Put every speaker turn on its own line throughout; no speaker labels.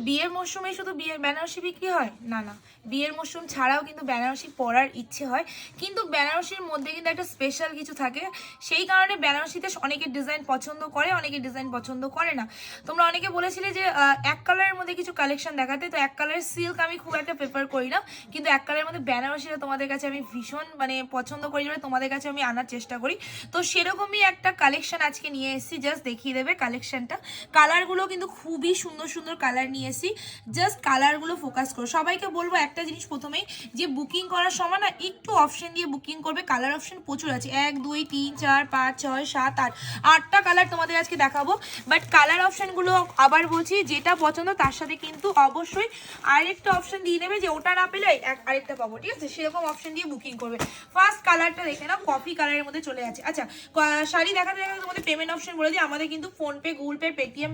বিয়ের মরশুমে শুধু বেনারসি বিক্রি হয় না, না, বিয়ের মরশুম ছাড়াও কিন্তু বেনারসি পরার ইচ্ছে হয়, কিন্তু বেনারসির মধ্যে কিন্তু একটা স্পেশাল কিছু থাকে, সেই কারণে বেনারসিতে অনেকে ডিজাইন পছন্দ করে, অনেকে ডিজাইন পছন্দ করে না। তোমরা অনেকে বলেছিলে যে এক কালারের মধ্যে কিছু কালেকশন দেখাতে, তো এক কালারের সিল্ক আমি খুব একটা প্রেফার করি না, কিন্তু এক কালারের মধ্যে বেনারসিটা তোমাদের কাছে আমি ভীষণ মানে পছন্দ করি বলে তোমাদের কাছে আমি আনার চেষ্টা করি। তো সেরকমই একটা কালেকশন আজকে নিয়ে এসেছি, জাস্ট দেখিয়ে দেবে কালেকশনটা। কালারগুলো কিন্তু খুবই সুন্দর সুন্দর কালার নিয়ে এসেছি, জাস্ট কালারগুলো ফোকাস করো। সবাইকে বলবো একটা জিনিস প্রথমেই, যে বুকিং করার সময় না একটু অপশন দিয়ে বুকিং করবে, কালার অপশন প্রচুর আছে, 1 2 3 4 5 6 7 8 8টা কালার তোমাদের আজকে দেখাবো। বাট কালার অপশনগুলো আবার বলছি, যেটা পছন্দ তার সাথে কিন্তু অবশ্যই আরেকটা অপশন দিয়ে দেবে, যে ওটা না পেলে আরেকটা পাবো, ঠিক আছে, সেরকম অপশন দিয়ে বুকিং করবে। ফার্স্ট কালারটা দেখে নাও, কফি কালারের মধ্যে চলে আছে। আচ্ছা, শাড়ি দেখাতে দেখাতে তোমাদের পেমেন্ট অপশন বলে দিই, আমাদের কিন্তু PhonePe, Google pay, Paytm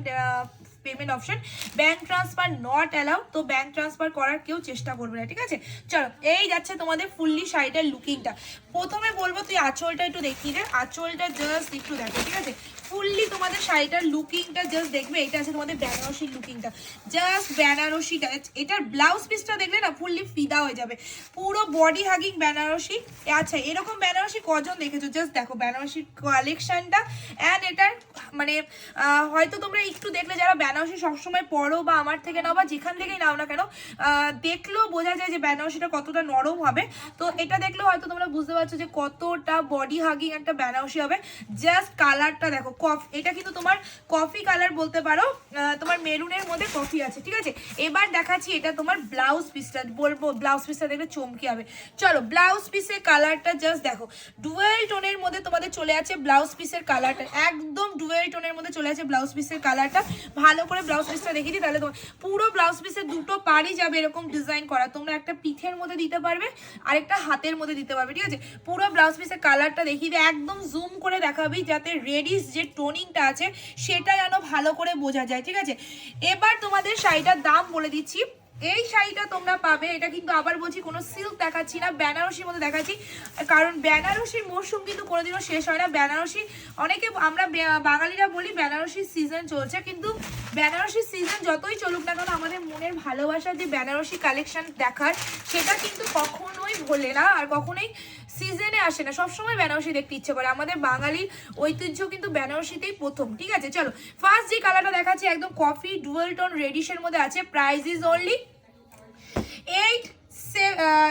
payment option, bank transfer not allowed, তো ব্যাংক ট্রান্সফার করার কেউ চেষ্টা করবে না, ঠিক আছে। চলো, এই যাচ্ছে তোমাদের ফুললি শাড়িটার লুকিংটা। প্রথমে বলবো তুই আঁচলটা একটু দেখিয়ে দে, আঁচলটা জাস্ট একটু দেখো, ঠিক আছে। ফুললি তোমাদের শাড়িটার লুকিংটা জাস্ট দেখবে, এটা আছে তোমাদের বেনারসির লুকিংটা, জাস্ট বেনারসিটা। এটার ব্লাউজ পিসটা দেখলে না ফুললি ফিদা হয়ে যাবে, পুরো বডি হাগিং বেনারসি। আচ্ছা, এরকম বেনারসি কজন দেখেছো? জাস্ট দেখো বেনারসির কালেকশনটা, অ্যান্ড এটার মানে হয়তো তোমরা একটু দেখলে, যারা বেনারসি সবসময় পরো বা আমার থেকে নাও বা যেখান থেকেই নাও না কেন, দেখলেও বোঝা যায় যে বেনারসিটা কতটা নরম হবে। তো এটা দেখলেও হয়তো তোমরা বুঝতে পারছো যে কতটা বডি হাগিং একটা বেনারসি হবে। জাস্ট কালারটা দেখো, এটা কিন্তু তোমার কফি কালার বলতে পারো, তোমার মেরুনের মধ্যে কফি আছে, ঠিক আছে। এবার দেখাচ্ছি এটা তোমার ব্লাউজ পিসটা, বলবো ব্লাউজ পিসটা দেখলে চমকে হবে। চলো, ব্লাউজ পিসের কালারটা জাস্ট দেখো, ডুয়েল টোনের মধ্যে তোমাদের চলে আছে ব্লাউজ পিসের কালারটা, একদম ডুয়েল টোনের মধ্যে চলে আছে ব্লাউজ পিসের কালারটা। ভালো করে ব্লাউজ পিসটা দেখিয়ে দিই, তাহলে তোমার পুরো ব্লাউজ পিসের দুটো পাড়ই যাবে এরকম ডিজাইন করা, তোমরা একটা পিঠের মধ্যে দিতে পারবে আর একটা হাতের মধ্যে দিতে পারবে, ঠিক আছে। পুরো ব্লাউজ পিসের কালারটা দেখিয়ে দিই, একদম জুম করে দেখাবি, যাতে রেডিস যে টোনিংটা আছে সেটা যেন ভালো করে বোঝা যায়, ঠিক আছে। এবার তোমাদের শাড়িটার দাম বলে দিচ্ছি। এই শাড়িটা তোমরা পাবে, এটা কিন্তু আবার বলছি কোনো সিল্ক দেখাচ্ছি না, বেনারসির মধ্যে দেখাচ্ছি, কারণ বেনারসির মরশুম কিন্তু কোনোদিনও শেষ হয় না। বেনারসি অনেকে আমরা বাঙালিরা বলি বেনারসির সিজন চলছে, কিন্তু বেনারসির সিজন যতই চলুক না কেন, আমাদের মনের ভালোবাসা যে বেনারসি কালেকশন দেখার, সেটা কিন্তু কখনোই ভোলে না আর কখনোই সিজনে আসে না, সবসময় বেনারসি দেখতে ইচ্ছে করে। আমাদের বাঙালির ঐতিহ্য কিন্তু বেনারসিতেই প্রথম, ঠিক আছে। চলো, ফার্স্ট যে কালারটা দেখাচ্ছি একদম কফি ডুয়েল টোন রেডিশের মধ্যে আছে, প্রাইস ইজ অনলি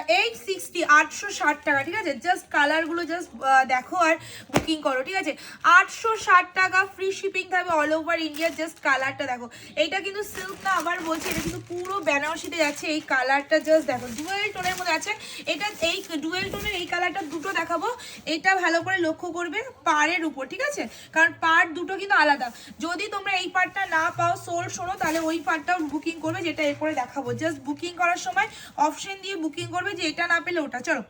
860, 860 টাকা, ঠিক আছে। জাস্ট কালারগুলো জাস্ট দেখো আর বুকিং করো, ঠিক আছে। 860 টাকা, ফ্রি শিপিং থাকবে অল ওভার ইন্ডিয়া। জাস্ট কালারটা দেখো, এইটা কিন্তু সিল্ক না, আবার বলছি এটা কিন্তু পুরো বেনারসিতে যাচ্ছে। এই কালারটা জাস্ট দেখো, ডুয়েল টোনের মধ্যে আছে এটা। এই ডুয়েল টোনের এই কালারটা দুটো দেখাবো, এটা ভালো করে লক্ষ্য করবে পাড়ের উপর, ঠিক আছে, কারণ পার্ট দুটো কিন্তু আলাদা। যদি তোমরা এই পার্টটা না পাও সোল শোনো, তাহলে ওই পার্টটাও বুকিং করবে, যেটা এরপরে দেখাবো। জাস্ট বুকিং করার সময় অপশন দিয়ে বুকিং করবে, যে এটা না পেলে ওটা। চলো,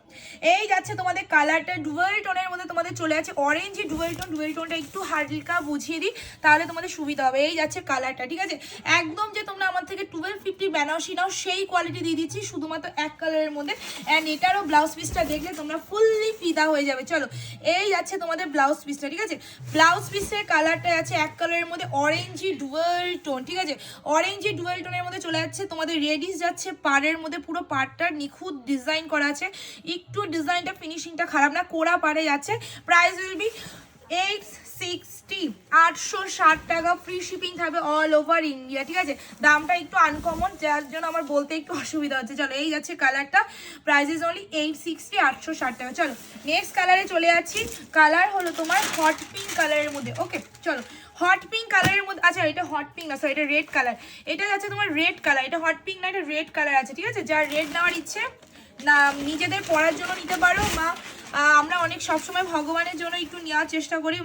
এই যাচ্ছে তোমাদের কালারটা, ডুয়েল টোনের মধ্যে তোমাদের চলে আছে অরেঞ্জ ডুয়েল টোন। ডুয়েল টোনটা একটু হালকা বুঝিয়ে দিই, তাহলে তোমাদের সুবিধা হবে। এই যাচ্ছে কালারটা, ঠিক আছে। একদম যে তোমরা আমার থেকে 1250 বেনারসি নাও সেই কোয়ালিটি দিয়ে দিচ্ছি, শুধুমাত্র এক কালারের মধ্যে। অ্যান্ড এটারও ব্লাউজ পিসটা দেখলে তোমরা ফুললি ফিদা হয়ে যাবে। চলো, এই যাচ্ছে তোমাদের ব্লাউজ পিসটা, ঠিক আছে। ব্লাউজ পিসের কালারটা আছে এক কালারের মধ্যে অরেঞ্জি ডুয়েল টোন, ঠিক আছে। অরেঞ্জি ডুয়েল টোনের মধ্যে চলে যাচ্ছে তোমাদের রেডিস যাচ্ছে পাড়ের মধ্যে, পুরো পাড়টার নিখুঁত ডিজাইন করা আছে, একটু ডিজাইনটা ফিনিশিংটা খারাপ না, কোড়া পাড়ে যাচ্ছে। প্রাইস উইল বি 860, 860 টাকা, ফ্রি শিপিং থাকবে অল ওভার ইন্ডিয়া, ঠিক আছে। দামটা একটু আনকমন, যার জন্য আমার বলতে একটু অসুবিধা হচ্ছে। চলো, এই যাচ্ছে কালারটা, প্রাইস ইজ অনলি 860, 860 টাকা। চলো, নেক্সট কালারে চলে যাচ্ছি। কালার হলো তোমার হট পিঙ্ক কালারের মধ্যে। ওকে, চলো, হট পিঙ্ক কালারের মধ্যে। আচ্ছা, এটা হট পিঙ্ক না, সরি, এটা রেড কালার। এটা যাচ্ছে তোমার রেড কালার, এটা হট পিঙ্ক না, এটা রেড কালার আছে, ঠিক আছে। যার রেড নেওয়ার ইচ্ছে না, নিজেদের পড়ার জন্য নিতে পারো, বা আমরা অনেক সবসময় ভগবানের জন্য একটু নেওয়ার চেষ্টা করি,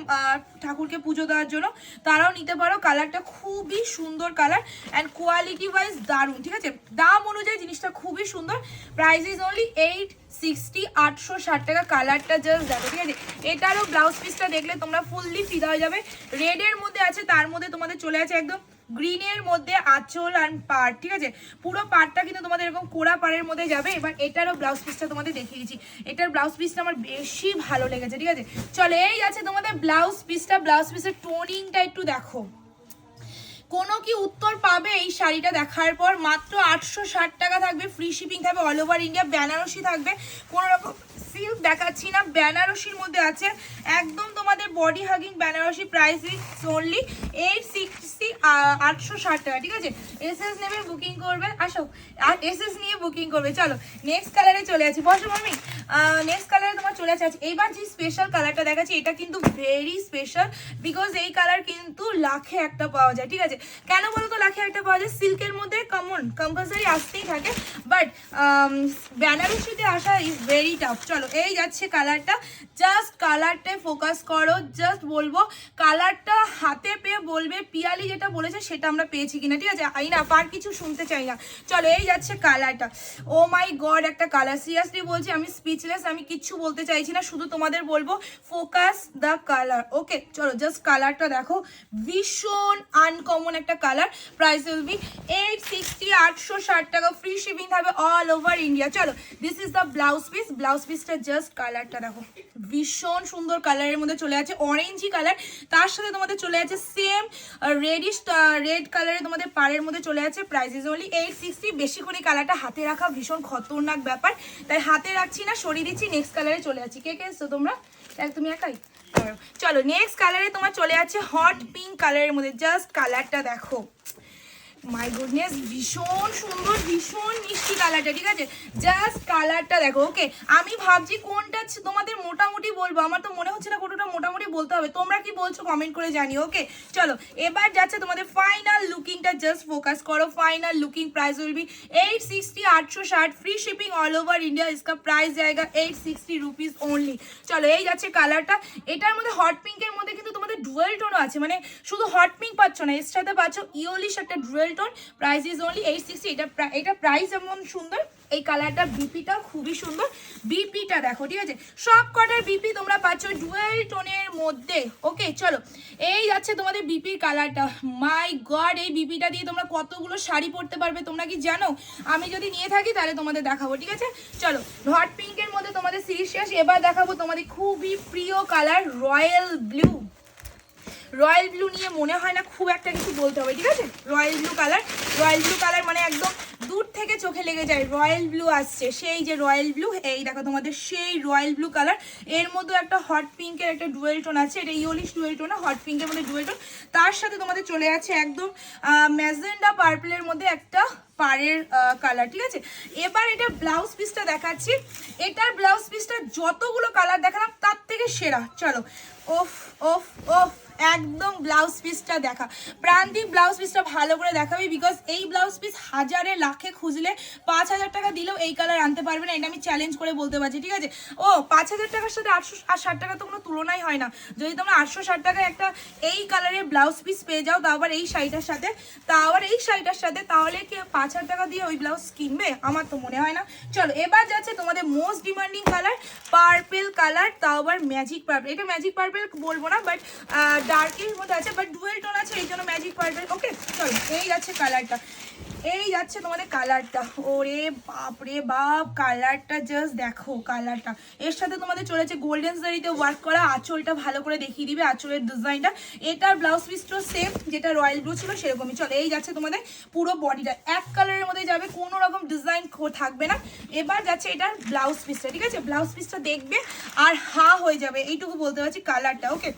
ঠাকুরকে পুজো দেওয়ার জন্য, তারাও নিতে পারো। কালারটা খুবই সুন্দর কালার, অ্যান্ড কোয়ালিটি ওয়াইজ দারুণ, ঠিক আছে। দাম অনুযায়ী জিনিসটা খুবই সুন্দর। প্রাইস ইজ অনলি 860, 860 টাকা। কালারটা জাস্ট দেখো, ঠিক আছে। এটারও ব্লাউজ পিসটা দেখলে তোমরা ফুললি ফিদা হয়ে যাবে। রেডের মধ্যে আছে, তার মধ্যে তোমাদের চলে আছে একদম গ্রিনের মধ্যে আঁচল আর পাড়, ঠিক আছে। পুরো পাড়টা কিন্তু তোমাদের এরকম কোড়া পাড়ের মধ্যে যাবে। এবার এটারও ব্লাউজ পিসটা তোমাদের দেখিয়ে দিচ্ছি। এটার ব্লাউজ পিসটা আমার বেশি ভালো লেগেছে, ঠিক আছে। চলো, এই আছে তোমাদের ব্লাউজ পিসটা। ব্লাউজ পিসের টোনিংটা একটু দেখো, কোনো কি উত্তর পাবে এই শাড়িটা দেখার পর? মাত্র 860 টাকা থাকবে, ফ্রি শিপিং থাকবে অল ওভার ইন্ডিয়া, বেনারসি থাকবে, কোনো রকম সিল্ক দেখাচ্ছি না, বেনারসির মধ্যে আছে একদম তোমাদের body hugging Benarasi, price is only 860, 860 টাকা, ঠিক আছে? এসএস নেবে বুকিং করবে, আসো আর এসএস নিয়ে বুকিং করবে। চলো নেক্সট কালারে চলে আছি, বসো মামি। নেক্সট কালারে তোমার চলে আসছে। এইবার যে স্পেশাল কালারটা দেখাচ্ছি এটা কিন্তু ভেরি স্পেশাল, বিকজ এই কালার কিন্তু লাখে একটা পাওয়া যায়, ঠিক আছে? কেন বলো তো লাখে একটা পাওয়া যায়? সিল্কের মধ্যে কম্পালসারি আসতেই থাকে, বাট বেনারসিতে আসা ইজ ভেরি টাফ। চলো এই যাচ্ছে কালারটা, জাস্ট কালারটায় ফোকাস করো, জাস্ট বলবো কালারটা হাতে পেয়ে বলবে পিয়ালি যেটা বলেছে সেটা আমরা পেয়েছি কিনা, ঠিক আছে? আই না আর কিছু শুনতে চাই না। চলো এই যাচ্ছে কালারটা, ও মাই গড একটা কালার, সিরিয়াসলি বলছি আমি স্পিচলেস, আমি কিচ্ছু বলতে চাইছি না, শুধু তোমাদের বলবো ফোকাস দ্য কালার। ওকে চলো জাস্ট কালারটা দেখো, ভীষণ আনকমন একটা কালার, প্রাইস উইল বি 860, 860 টাকা, ফ্রি শিপিং থাকবে অল ওভার ইন্ডিয়া। চলো this is the blouse piece, blouse পিসটা জাস্ট কালারটা দেখো, ভীষণ সুন্দর কালারের মধ্যে চলে আছে, অরেঞ্জি কালার, তার সাথে তোমাদের চলে আছে সেম রেডিশ রেড কালারে তোমাদের পাড়ের মধ্যে চলে আছে, প্রাইস ইজ অনলি 860। বেশি করে কালারটা হাতে রাখা ভীষণ খতরনাক ব্যাপার, তাই হাতে রাখছি না, সরিয়ে দিচ্ছি, নেক্সট কালারে চলে যাচ্ছি। কে কে এসছো তোমরা? তুমি একাই? চলো নেক্সট কালারে তোমার চলে আছে হট পিঙ্ক কালারের মধ্যে, জাস্ট কালারটা দেখো, মাই গুডনেস ভীষণ সুন্দর, ভীষণ মিষ্টি কালারটা, ঠিক আছে? জাস্ট কালারটা দেখো। ওকে আমি ভাবছি কোনটা তোমাদের মোটামুটি বলবো, আমার তো মনে হচ্ছে না কোনটা মোটামুটি বলতে হবে, তোমরা কি বলছো কমেন্ট করে জানিও। ওকে চলো এবার যাচ্ছে তোমাদের ফাইনাল লুকিংটা, জাস্ট ফোকাস করো, final looking, price will be 860, 860, free shipping all over India, इसका প্রাইস জায়গা 860 রুপিস অনলি। চলো এই যাচ্ছে কালারটা, এটার মধ্যে হট পিঙ্কের মধ্যে কিন্তু তোমাদের ডুয়েল টোনও আছে, মানে শুধু হট পিঙ্ক পাচ্ছ না, এর সাথে পাচ্ছ ইয়োলিশ একটা dual tone, price is only 860। এটা প্রাইস এমন সুন্দর, এই কালারটা বিপিটা খুবই সুন্দর, বিপিটা দেখো, ঠিক আছে? সব কটার বিপি তোমরা পাচ্ছ ডুয়েল টোনের মধ্যে। ওকে চলো এই যাচ্ছে তোমাদের বিপির কালারটা, মাই গড এই বিপিটা দিয়ে তোমরা কতগুলো শাড়ি পরতে পারবে তোমরা কি জানো? আমি যদি নিয়ে থাকি তাহলে তোমাদের দেখাবো, ঠিক আছে? চলো হট পিঙ্কের মধ্যে তোমাদের সিরিজ শেষ, এবার দেখাবো তোমাদের খুবই প্রিয় colour royal blue. Royal blue নিয়ে মনে হয় না খুব একটা কিছু বলতে হবে, ঠিক আছে? Royal blue colour, royal blue colour মানে একদম দূর থেকে চোখে লেগে যায়, রয়্যাল ব্লু আসছে, সেই যে রয়্যাল ব্লু, এই দেখো তোমাদের সেই রয়্যাল ব্লু কালার, এর মধ্যে একটা হট পিঙ্কের একটা ডুয়েল টোন আছে, এটা ইয়োলিশ ডুয়েল টোন, হট পিঙ্কের মধ্যে ডুয়েল টোন, তার সাথে তোমাদের চলে যাচ্ছে একদম ম্যাজেন্ডা পার্পলের মধ্যে একটা পাড়ের কালার, ঠিক আছে? এবার এটা ব্লাউজ পিসটা দেখাচ্ছি, এটার ব্লাউজ পিসটা যতগুলো কালার দেখালাম তার থেকে সেরা। চলো ওফ ওফ ওফ একদম ব্লাউজ পিসটা দেখা, প্রান্তিক ব্লাউজ পিসটা ভালো করে দেখাবি, বিকজ এই ব্লাউজ পিস হাজারে লাখে খুঁজলে 5000 টাকা দিলেও এই কালার আনতে পারবে না, এটা আমি চ্যালেঞ্জ করে বলতে পারছি, ঠিক আছে? ও 5000 টাকার সাথে 860 টাকা তো কোনো তুলনাই হয় না, যদি তোমরা 860 টাকায় একটা এই কালারের ব্লাউজ পিস পেয়ে যাও, তা আবার এই শাড়িটার সাথে, তাহলে কি 5000 টাকা দিয়ে ওই ব্লাউজ কিনবে? আমার তো মনে হয় না। চলো এবার যাচ্ছে তোমাদের most demanding colour purple colour, তাও আবার ম্যাজিক পার্পেল, এটা ম্যাজিক পার্পেল বলবো না, বাট ডার্কের মধ্যে আছে, বাট ডুয়েল টোন আছে, এই জন্য ম্যাজিক পার্পেল। ওকে চলো এই যাচ্ছে কালারটা, এই যাচ্ছে তোমাদের কালারটা, ওরে বাপ রে বাপ কালারটা জাস্ট দেখো, কালারটা এর সাথে তোমাদের চলেছে গোল্ডেন জারিতে ওয়ার্ক করা, আঁচলটা ভালো করে দেখিয়ে দিবে, আঁচলের ডিজাইনটা, এটার ব্লাউজ পিসটাও সেম যেটা রয়্যাল ব্লু ছিল সেরকমই। চলো এই যাচ্ছে তোমাদের পুরো বডিটা এক কালারের মধ্যে যাবে, কোনো রকম ডিজাইন থাকবে না। এবার যাচ্ছে এটার ব্লাউজ পিসটা, ঠিক আছে? ব্লাউজ পিসটা দেখবে আর হা হয়ে যাবে, এইটুকু বলতে পারছি কালারটা। ওকে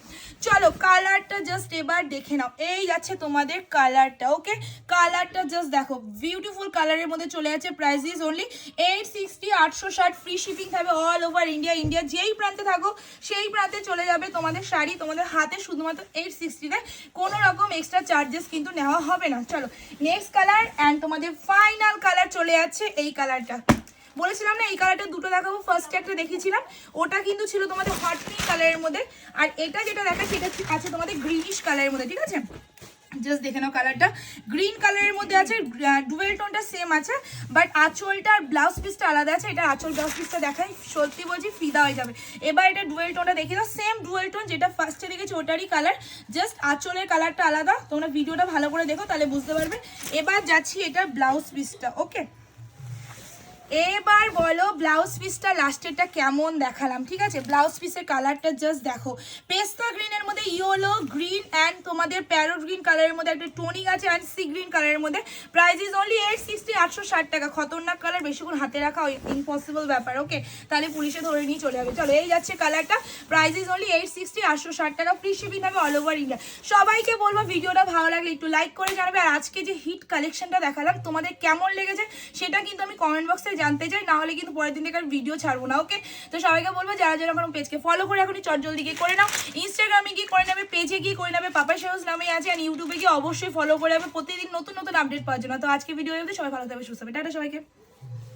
চলো কালারটা জাস্ট এবার দেখে নাও, এই যাচ্ছে তোমাদের কালারটা। ওকে কালারটা জাস্ট দেখো, বিউটিফুল কালারের মধ্যে চলে আছে, price is only 860, 860, free shipping থাকবে অল ওভার ইন্ডিয়া। ইন্ডিয়া যেই প্রান্তে থাকো সেই প্রান্তে চলে যাবে তোমাদের শাড়ি, তোমাদের হাতে শুধুমাত্র 860 দেয়, কোনো রকম এক্সট্রা চার্জেস কিন্তু নেওয়া হবে না। চলো নেক্সট কালার অ্যান্ড তোমাদের ফাইনাল কালার চলে যাচ্ছে এই কালারটা, বলেছিলাম না এই কালারটা দুটো দেখাবো, ফার্স্টে একটা দেখিয়েছিলাম, ওটা কিন্তু ছিল তোমাদের হট পিঙ্ক কালারের মধ্যে, আর এটা যেটা দেখাচ্ছি এটা আছে তোমাদের গ্রিনিশ কালারের মধ্যে, ঠিক আছে? জাস্ট দেখে নাও কালারটা, গ্রিন কালারের মধ্যে আছে, ডুয়েল টোনটা সেম আছে, বাট আঁচলটা আর ব্লাউজ পিসটা আলাদা আছে, এটা আঁচল ব্লাউজ পিসটা দেখাই, সত্যি বলছি ফিদা হয়ে যাবে। এবার এটা ডুয়েল টোনটা দেখে দাও, সেম ডুয়েল টোন যেটা ফার্স্টে দেখেছি ওটারই কালার, জাস্ট আঁচলের কালারটা আলাদা, তোমরা ভিডিওটা ভালো করে দেখো তাহলে বুঝতে পারবে। এবার যাচ্ছি এটা ব্লাউজ পিসটা। ওকে এবার বলো ব্লাউজ পিসটা লাস্টেরটা কেমন দেখালাম, ঠিক আছে? ব্লাউজ পিসের কালারটা জাস্ট দেখো, পেস্তা গ্রিনের মধ্যে ইয়েলো গ্রিন অ্যান্ড তোমাদের প্যারোট গ্রিন কালারের মধ্যে একটা টোনিং আছে অ্যান্ড সি গ্রিন কালারের মধ্যে। প্রাইস ইজ অনলি 860, 860 টাকা। খতরনাক কালার, বেশিক্ষণ হাতে রাখা ইম্পসিবল ব্যাপার, ওকে? তাহলে পুলিশে ধরে নিয়ে চলে যাবে। চলো এই যাচ্ছে কালারটা, প্রাইস ইজ অনলি 860, 860 টাকা। ফ্রি শিপিং হবে অল ওভার ইন্ডিয়া। সবাইকে বলবো ভিডিওটা ভালো লাগলে একটু লাইক করে জানাবে, আর আজকে যে হিট কালেকশনটা দেখালাম তোমাদের কেমন লেগেছে সেটা কিন্তু আমি কমেন্ট বক্সে জানতে চাই, না হলে কিন্তু পরের দিন থেকে আর ভিডিও ছাড়বো না, ওকে? তো সবাইকে বলবো যারা যারা আমার পেজকে ফলো করে এখনই চটজলদি গিয়ে করে নাও, ইনস্টাগ্রামে গিয়ে করে নেবে, পেজে গিয়ে করে নেবে, পাপা শেহজ নামে আছে, আর ইউটিউবে গিয়ে অবশ্যই ফলো করে নেবে প্রতিদিন নতুন নতুন আপডেট পাওয়ার জন্য। তো আজকে ভিডিও সবাই ভালো থাকবে, সুস্থ হবে, টাটা সবাইকে।